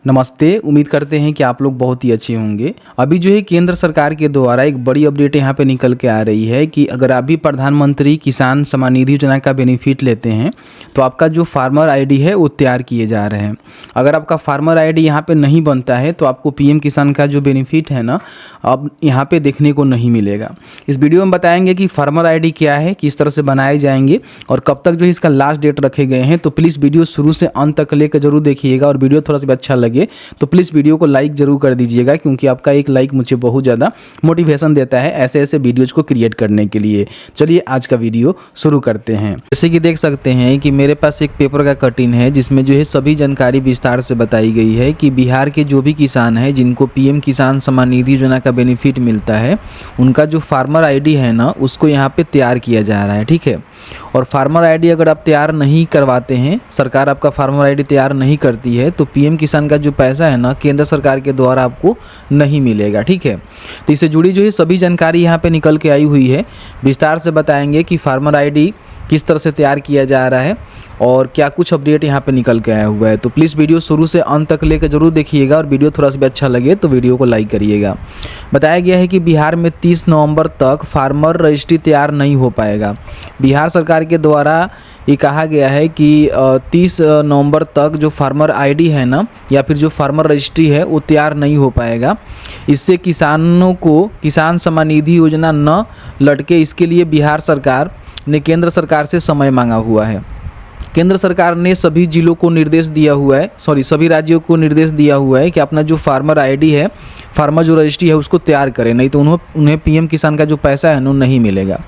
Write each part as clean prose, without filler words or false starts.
नमस्ते। उम्मीद करते हैं कि आप लोग बहुत ही अच्छे होंगे। अभी जो है केंद्र सरकार के द्वारा एक बड़ी अपडेट यहाँ पे निकल के आ रही है कि अगर आप भी प्रधानमंत्री किसान सम्मान निधि योजना का बेनिफिट लेते हैं तो आपका जो फार्मर आईडी है वो तैयार किए जा रहे हैं। अगर आपका फार्मर आईडी यहाँ पे नहीं बनता है तो आपको पीएम किसान का जो बेनिफिट है ना अब यहाँ पे देखने को नहीं मिलेगा। इस वीडियो में बताएंगे कि फार्मर आईडी क्या है, किस तरह से बनाए जाएंगे और कब तक जो है इसका लास्ट डेट रखे गए हैं। तो प्लीज़ वीडियो शुरू से अंत तक लेकर जरूर देखिएगा और वीडियो थोड़ा सा भी अच्छा लगे तो प्लीज़ वीडियो को लाइक जरूर कर दीजिएगा, क्योंकि आपका एक लाइक मुझे बहुत ज़्यादा मोटिवेशन देता है ऐसे ऐसे वीडियोज को क्रिएट करने के लिए। चलिए आज का वीडियो शुरू करते हैं। जैसे कि देख सकते हैं कि मेरे पास एक पेपर का कटिंग है जिसमें जो है सभी जानकारी विस्तार से बताई गई है कि बिहार के जो भी किसान हैं जिनको पीएम किसान सम्मान निधि योजना का बेनिफिट मिलता है उनका जो फार्मर आईडी है ना उसको यहाँ पे तैयार किया जा रहा है। ठीक है, और फार्मर आईडी अगर आप तैयार नहीं करवाते हैं, सरकार आपका फार्मर आईडी तैयार नहीं करती है तो पीएम किसान का जो पैसा है ना केंद्र सरकार के द्वारा आपको नहीं मिलेगा। ठीक है, तो इससे जुड़ी जो है सभी जानकारी यहाँ पे निकल के आई हुई है। विस्तार से बताएंगे कि फार्मर आईडी किस तरह से तैयार किया जा रहा है और क्या कुछ अपडेट यहाँ पे निकल के आया हुआ है। तो प्लीज़ वीडियो शुरू से अंत तक लेकर जरूर देखिएगा और वीडियो थोड़ा सा भी अच्छा लगे तो वीडियो को लाइक करिएगा। बताया गया है कि बिहार में 30 नवंबर तक फार्मर रजिस्ट्री तैयार नहीं हो पाएगा। बिहार सरकार के द्वारा ये कहा गया है कि 30 नवंबर तक जो फार्मर आईडी है ना या फिर जो फार्मर रजिस्ट्री है वो तैयार नहीं हो पाएगा। इससे किसानों को किसान सम्मान निधि योजना न लटके, इसके लिए बिहार सरकार ने केंद्र सरकार से समय मांगा हुआ है। केंद्र सरकार ने सभी जिलों को निर्देश दिया हुआ है, सभी राज्यों को निर्देश दिया हुआ है कि अपना जो फार्मर आईडी है, फार्मर जो रजिस्ट्री है उसको तैयार करें, नहीं तो उन्हें पीएम किसान का जो पैसा है वो नहीं मिलेगा।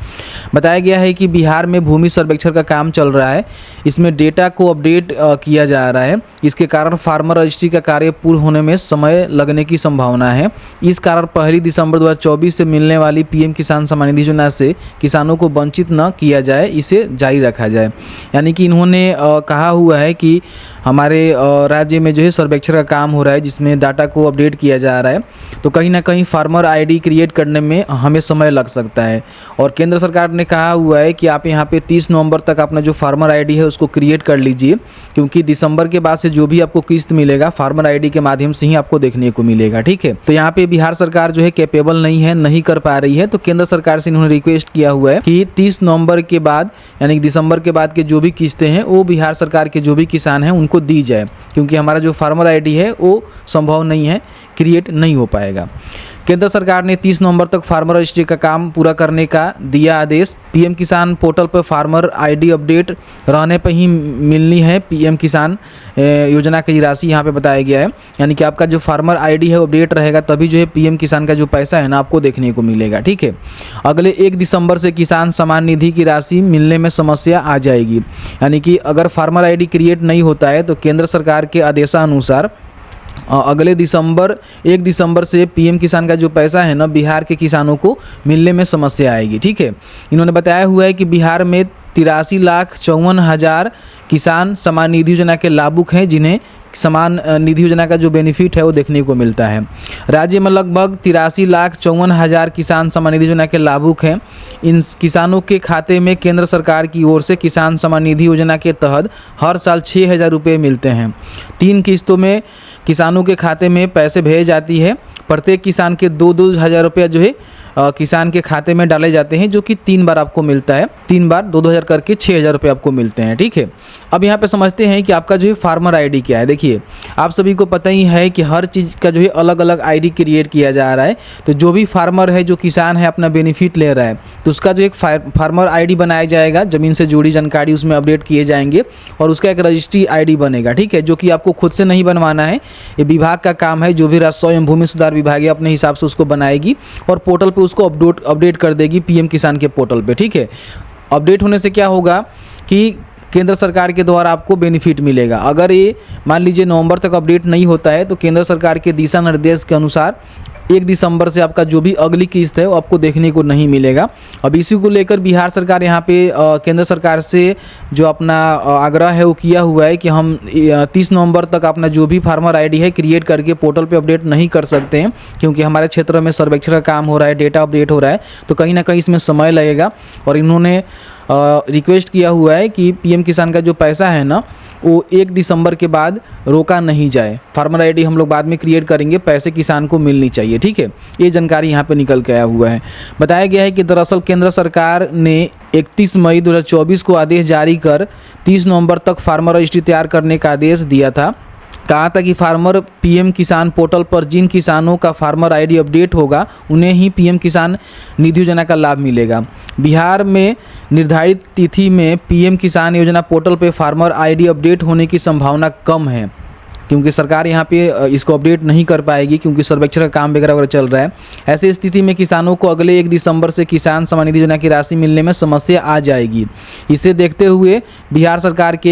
बताया गया है कि बिहार में भूमि सर्वेक्षण का काम चल रहा है, इसमें डेटा को अपडेट किया जा रहा है। इसके कारण फार्मर रजिस्ट्री का कार्य पूर्ण होने में समय लगने की संभावना है। इस कारण 1 दिसंबर 2024 से मिलने वाली पीएम किसान सम्मान निधि योजना से किसानों को वंचित न किया जाए, इसे जारी रखा जाए। यानी कि इन्होंने कहा हुआ है कि हमारे राज्य में जो है सर्वेक्षण का काम हो रहा है जिसमें डाटा को अपडेट किया जा रहा है, तो कहीं ना कहीं फार्मर आईडी क्रिएट करने में हमें समय लग सकता है। और केंद्र सरकार ने कहा हुआ है कि आप यहाँ पे 30 नवंबर तक अपना जो फार्मर आईडी है उसको क्रिएट कर लीजिए, क्योंकि दिसंबर के बाद से जो भी आपको किस्त मिलेगा फार्मर आईडी के माध्यम से ही आपको देखने को मिलेगा। ठीक है, तो यहाँ पे बिहार सरकार जो है कैपेबल नहीं कर पा रही है, तो केंद्र सरकार से इन्होंने रिक्वेस्ट किया हुआ है कि 30 नवंबर के बाद यानी दिसंबर के बाद के जो भी किस्तें हैं वो बिहार सरकार के जो भी किसान हैं उनको दी जाए, क्योंकि हमारा जो फार्मर आईडी है वो संभव नहीं है, क्रिएट नहीं हो पाएगा। केंद्र सरकार ने 30 नवंबर तक फार्मर रजिस्ट्री का काम पूरा करने का दिया आदेश। पीएम किसान पोर्टल पर फार्मर आईडी अपडेट रहने पर ही मिलनी है पीएम किसान योजना की राशि, यहाँ पे बताया गया है। यानी कि आपका जो फार्मर आईडी है अपडेट रहेगा तभी जो है पीएम किसान का जो पैसा है ना आपको देखने को मिलेगा। ठीक है, अगले 1 दिसंबर से किसान सम्मान निधि की राशि मिलने में समस्या आ जाएगी। यानी कि अगर फार्मर आईडी क्रिएट नहीं होता है तो केंद्र सरकार के आदेशानुसार अगले 1 दिसंबर से पीएम किसान का जो पैसा है ना बिहार के किसानों को मिलने में समस्या आएगी। ठीक है, इन्होंने बताया हुआ है कि बिहार में 83,54,000 किसान सम्मान निधि योजना के लाभुक हैं जिन्हें सम्मान निधि योजना का जो बेनिफिट है वो देखने को मिलता है। राज्य में लगभग 83,54,000 किसान सम्मान निधि योजना के लाभुक हैं। इन किसानों के खाते में केंद्र सरकार की ओर से किसान सम्मान निधि योजना के तहत हर साल 6,000 रुपये मिलते हैं। 3 किस्तों में किसानों के खाते में पैसे भेजे जाती है। प्रत्येक किसान के 2-2 हज़ार रुपया जो है किसान के खाते में डाले जाते हैं, जो कि 3 बार आपको मिलता है। 3 बार 2-2 हज़ार करके 6,000 रुपये आपको मिलते हैं। ठीक है, अब यहाँ पे समझते हैं कि आपका जो है फार्मर आईडी क्या है। देखिए, आप सभी को पता ही है कि हर चीज़ का जो है अलग अलग आईडी क्रिएट किया जा रहा है। तो जो भी फार्मर है, जो किसान है अपना बेनिफिट ले रहा है, तो उसका जो एक फार्मर आईडी बनाया जाएगा, ज़मीन से जुड़ी जानकारी उसमें अपडेट किए जाएंगे और उसका एक रजिस्ट्री आईडी बनेगा। ठीक है, जो कि आपको खुद से नहीं बनवाना है, ये विभाग का काम है। जो भी राजस्व एवं भूमि सुधार विभाग है अपने हिसाब से उसको बनाएगी और पोर्टल पे उसको अपडेट कर देगी पीएम किसान के पोर्टल पे। ठीक है, अपडेट होने से क्या होगा कि केंद्र सरकार के द्वारा आपको बेनिफिट मिलेगा। अगर ये मान लीजिए नवंबर तक अपडेट नहीं होता है तो केंद्र सरकार के दिशा निर्देश के अनुसार 1 दिसंबर से आपका जो भी अगली किस्त है वो आपको देखने को नहीं मिलेगा। अब इसी को लेकर बिहार सरकार यहाँ पे केंद्र सरकार से जो अपना आग्रह है वो किया हुआ है कि हम 30 नवंबर तक अपना जो भी फार्मर आईडी है क्रिएट करके पोर्टल पे अपडेट नहीं कर सकते हैं, क्योंकि हमारे क्षेत्र में सर्वेक्षण का काम हो रहा है, डेटा अपडेट हो रहा है, तो कहीं ना कहीं इसमें समय लगेगा। और इन्होंने रिक्वेस्ट किया हुआ है कि पीएम किसान का जो पैसा है ना वो 1 दिसंबर के बाद रोका नहीं जाए। फार्मर आईडी हम लोग बाद में क्रिएट करेंगे, पैसे किसान को मिलनी चाहिए, ठीक है। ये जानकारी यहाँ पे निकल के आया हुआ है। बताया गया है कि दरअसल केंद्र सरकार ने 31 मई 2024 को आदेश जारी कर 30 नवंबर तक फार्मर रजिस्ट्री तैयार करने का आदेश दिया था। कहा था कि फार्मर पीएम किसान पोर्टल पर जिन किसानों का फार्मर आईडी अपडेट होगा उन्हें ही पीएम किसान निधि योजना का लाभ मिलेगा। बिहार में निर्धारित तिथि में पीएम किसान योजना पोर्टल पर फार्मर आईडी अपडेट होने की संभावना कम है, क्योंकि सरकार यहाँ पे इसको अपडेट नहीं कर पाएगी, क्योंकि सर्वेक्षण का काम वगैरह चल रहा है। ऐसी स्थिति में किसानों को अगले 1 दिसंबर से किसान सम्मान निधि योजना की राशि मिलने में समस्या आ जाएगी। इसे देखते हुए बिहार सरकार ने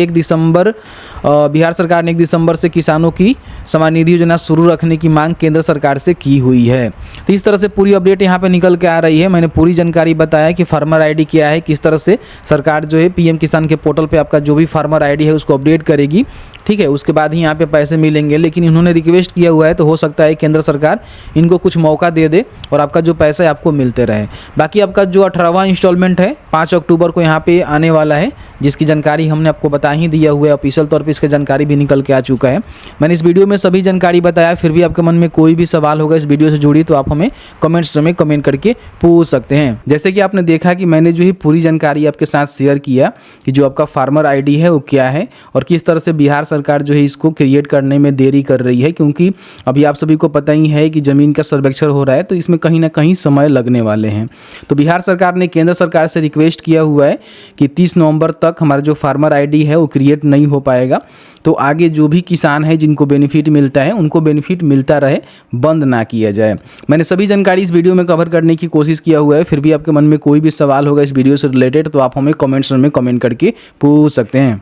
1 दिसंबर से किसानों की सम्मान निधि योजना शुरू रखने की मांग केंद्र सरकार से की हुई है। तो इस तरह से पूरी अपडेट यहाँ पे निकल के आ रही है। मैंने पूरी जानकारी बताया कि फार्मर आईडी क्या है, किस तरह से सरकार जो है पीएम किसान के पोर्टल पे आपका जो भी फार्मर आईडी है उसको अपडेट करेगी, ठीक है। उसके बाद ही यहाँ पे पैसे मिलेंगे। लेकिन इन्होंने रिक्वेस्ट किया हुआ है, तो हो सकता है केंद्र सरकार इनको कुछ मौका दे दे और आपका जो पैसा है आपको मिलते रहे। बाकी आपका जो 18वां इंस्टॉलमेंट है 5 अक्टूबर को यहाँ पे आने वाला है, जिसकी जानकारी हमने आपको बता ही दिया हुआ है। ऑफिशियल तौर पे इसका जानकारी भी निकल के आ चुका है। मैंने इस वीडियो में सभी जानकारी बताया। फिर भी आपके मन में कोई भी सवाल होगा इस वीडियो से जुड़ी तो आप हमें कमेंट्स में कमेंट करके पूछ सकते हैं। जैसे कि आपने देखा कि मैंने जो ही पूरी जानकारी आपके साथ शेयर किया कि जो आपका फार्मर आईडी है वो क्या है और किस तरह से बिहार सरकार जो है इसको क्रिएट करने में देरी कर रही है, क्योंकि अभी आप सभी को पता ही है कि ज़मीन का सर्वेक्षण हो रहा है, तो इसमें कहीं ना कहीं समय लगने वाले हैं। तो बिहार सरकार ने केंद्र सरकार से रिक्वेस्ट किया हुआ है कि 30 नवंबर तक हमारा जो फार्मर आईडी है वो क्रिएट नहीं हो पाएगा, तो आगे जो भी किसान है जिनको बेनिफिट मिलता है उनको बेनिफिट मिलता रहे, बंद ना किया जाए। मैंने सभी जानकारी इस वीडियो में कवर करने की कोशिश किया हुआ है। फिर भी आपके मन में कोई भी सवाल होगा इस वीडियो से रिलेटेड तो आप हमें कमेंट्स में कमेंट करके पूछ सकते हैं।